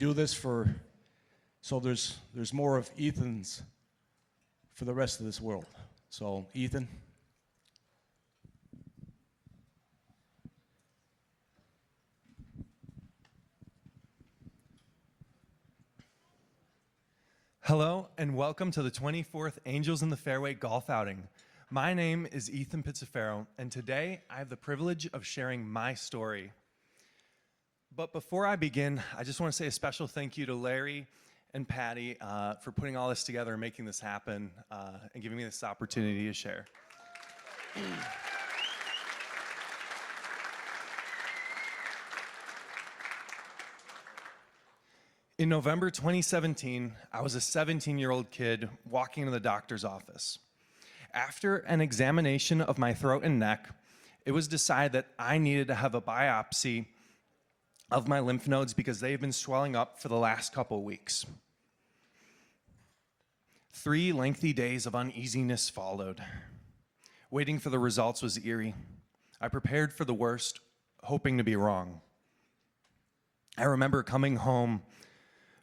do this so there's more of Ethan's for the rest of this world. So Ethan. Hello and welcome to the 24th Angels in the Fairway golf outing. My name is Ethan Pizzafaro, and today I have the privilege of sharing my story. But before I begin, I just want to say a special thank you to Larry and Patty for putting all this together and making this happen and giving me this opportunity to share. In November 2017, I was a 17-year-old kid walking into the doctor's office. After an examination of my throat and neck, it was decided that I needed to have a biopsy of my lymph nodes because they've been swelling up for the last couple weeks. 3 lengthy days of uneasiness followed. Waiting for the results was eerie. I prepared for the worst, hoping to be wrong. I remember coming home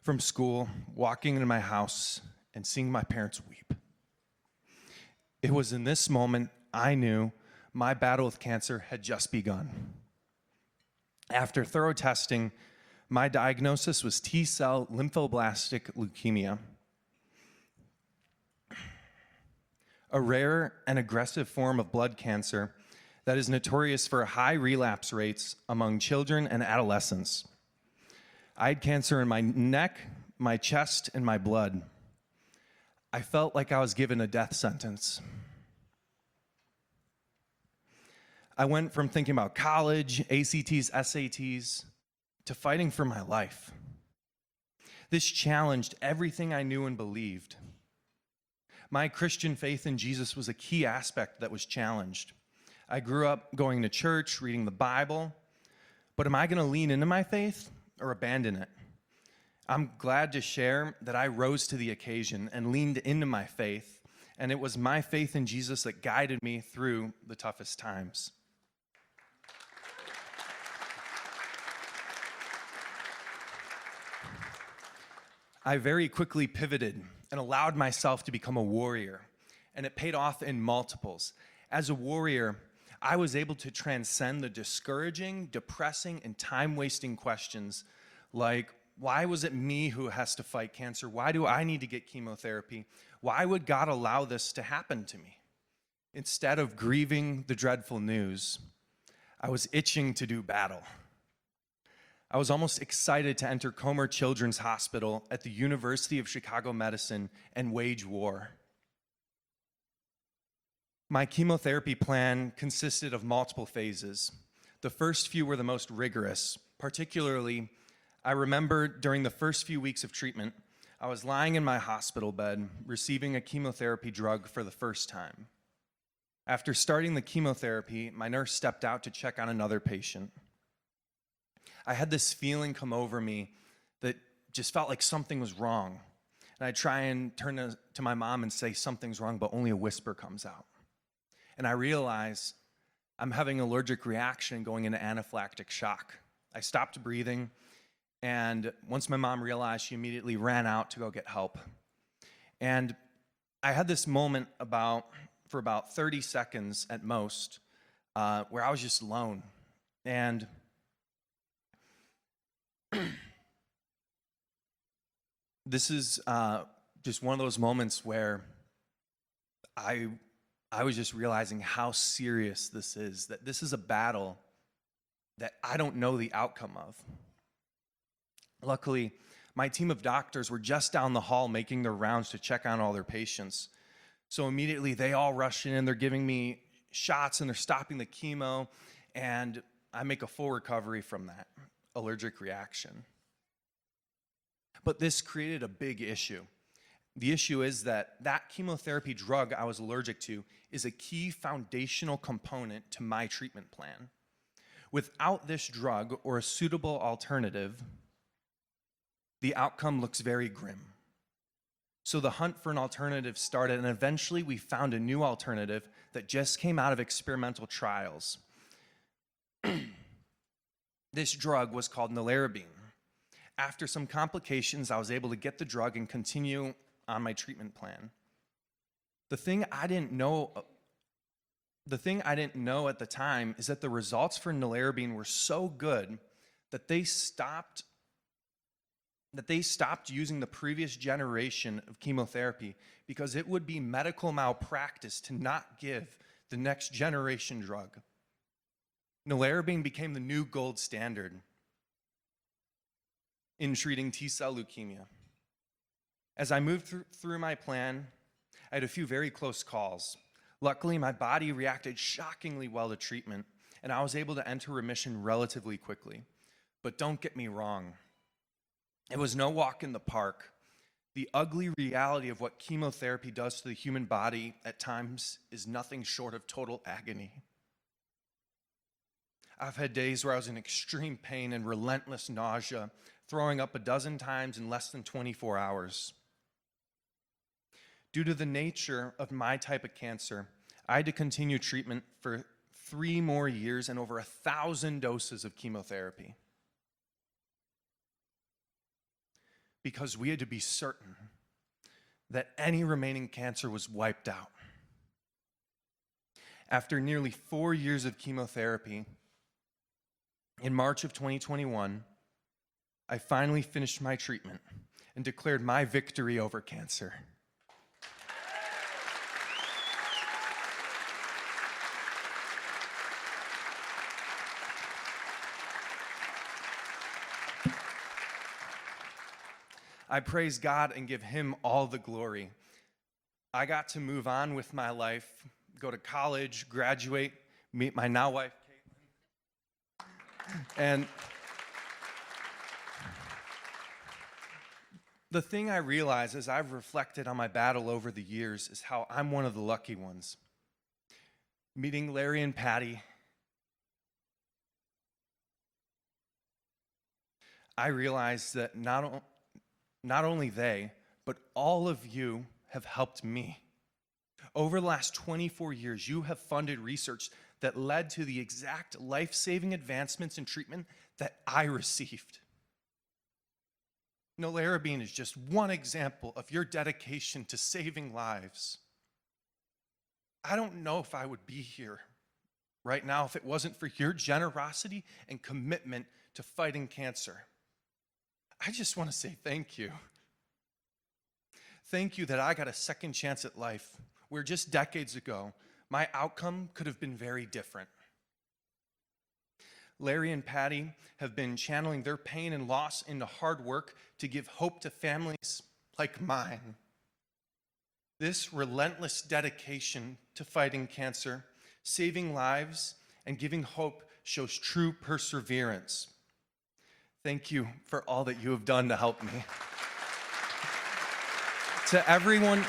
from school, walking into my house, and seeing my parents weep. It was in this moment I knew my battle with cancer had just begun. After thorough testing, my diagnosis was T-cell lymphoblastic leukemia, a rare and aggressive form of blood cancer that is notorious for high relapse rates among children and adolescents. I had cancer in my neck, my chest, and my blood. I felt like I was given a death sentence. I went from thinking about college, ACTs, SATs, to fighting for my life. This challenged everything I knew and believed. My Christian faith in Jesus was a key aspect that was challenged. I grew up going to church, reading the Bible, but am I going to lean into my faith or abandon it? I'm glad to share that I rose to the occasion and leaned into my faith, and it was my faith in Jesus that guided me through the toughest times. I very quickly pivoted and allowed myself to become a warrior, and it paid off in multiples. As a warrior, I was able to transcend the discouraging, depressing, and time-wasting questions like, why was it me who has to fight cancer? Why do I need to get chemotherapy? Why would God allow this to happen to me? Instead of grieving the dreadful news, I was itching to do battle. I was almost excited to enter Comer Children's Hospital at the University of Chicago Medicine and wage war. My chemotherapy plan consisted of multiple phases. The first few were the most rigorous. Particularly, I remember during the first few weeks of treatment, I was lying in my hospital bed receiving a chemotherapy drug for the first time. After starting the chemotherapy, my nurse stepped out to check on another patient. I had this feeling come over me that just felt like something was wrong. And I try and turn to my mom and say something's wrong, but only a whisper comes out. And I realize I'm having an allergic reaction going into anaphylactic shock. I stopped breathing, and once my mom realized, she immediately ran out to go get help. And I had this moment for about 30 seconds at most, where I was just alone. And this is just one of those moments where I was just realizing how serious this is, that this is a battle that I don't know the outcome of. Luckily, my team of doctors were just down the hall making their rounds to check on all their patients. So immediately they all rush in, they're giving me shots and they're stopping the chemo, and I make a full recovery from that allergic reaction. But this created a big issue. The issue is that chemotherapy drug I was allergic to is a key foundational component to my treatment plan. Without this drug or a suitable alternative, the outcome looks very grim. So the hunt for an alternative started, and eventually we found a new alternative that just came out of experimental trials. This drug was called nelarabine. After some complications, I was able to get the drug and continue on my treatment plan. The thing I didn't know at the time is that the results for Nelarabine were so good that they stopped using the previous generation of chemotherapy because it would be medical malpractice to not give the next generation drug. Nelarabine became the new gold standard in treating T-cell leukemia. As I moved through my plan, I had a few very close calls. Luckily, my body reacted shockingly well to treatment, and I was able to enter remission relatively quickly. But don't get me wrong, it was no walk in the park. The ugly reality of what chemotherapy does to the human body at times is nothing short of total agony. I've had days where I was in extreme pain and relentless nausea, throwing up 12 times in less than 24 hours. Due to the nature of my type of cancer, I had to continue treatment for 3 more years and over 1,000 doses of chemotherapy. Because we had to be certain that any remaining cancer was wiped out. After nearly 4 years of chemotherapy, in March of 2021, I finally finished my treatment and declared my victory over cancer. I praise God and give him all the glory. I got to move on with my life, go to college, graduate, meet my now wife, Caitlin. And the thing I realize as I've reflected on my battle over the years is how I'm one of the lucky ones. Meeting Larry and Patty, I realized that not only they, but all of you have helped me. Over the last 24 years, you have funded research that led to the exact life-saving advancements in treatment that I received. Nelarabine is just one example of your dedication to saving lives. I don't know if I would be here right now if it wasn't for your generosity and commitment to fighting cancer. I just want to say thank you. Thank you that I got a second chance at life, where just decades ago, my outcome could have been very different. Larry and Patty have been channeling their pain and loss into hard work to give hope to families like mine. This relentless dedication to fighting cancer, saving lives, and giving hope shows true perseverance. Thank you for all that you have done to help me. To everyone,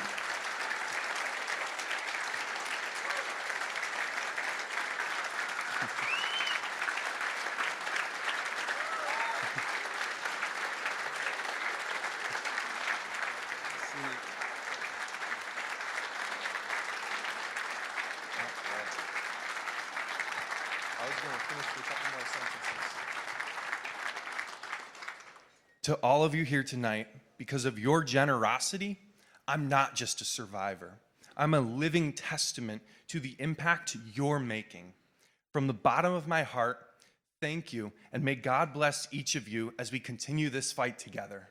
to all of you here tonight, because of your generosity, I'm not just a survivor. I'm a living testament to the impact you're making. From the bottom of my heart, thank you, and may God bless each of you as we continue this fight together.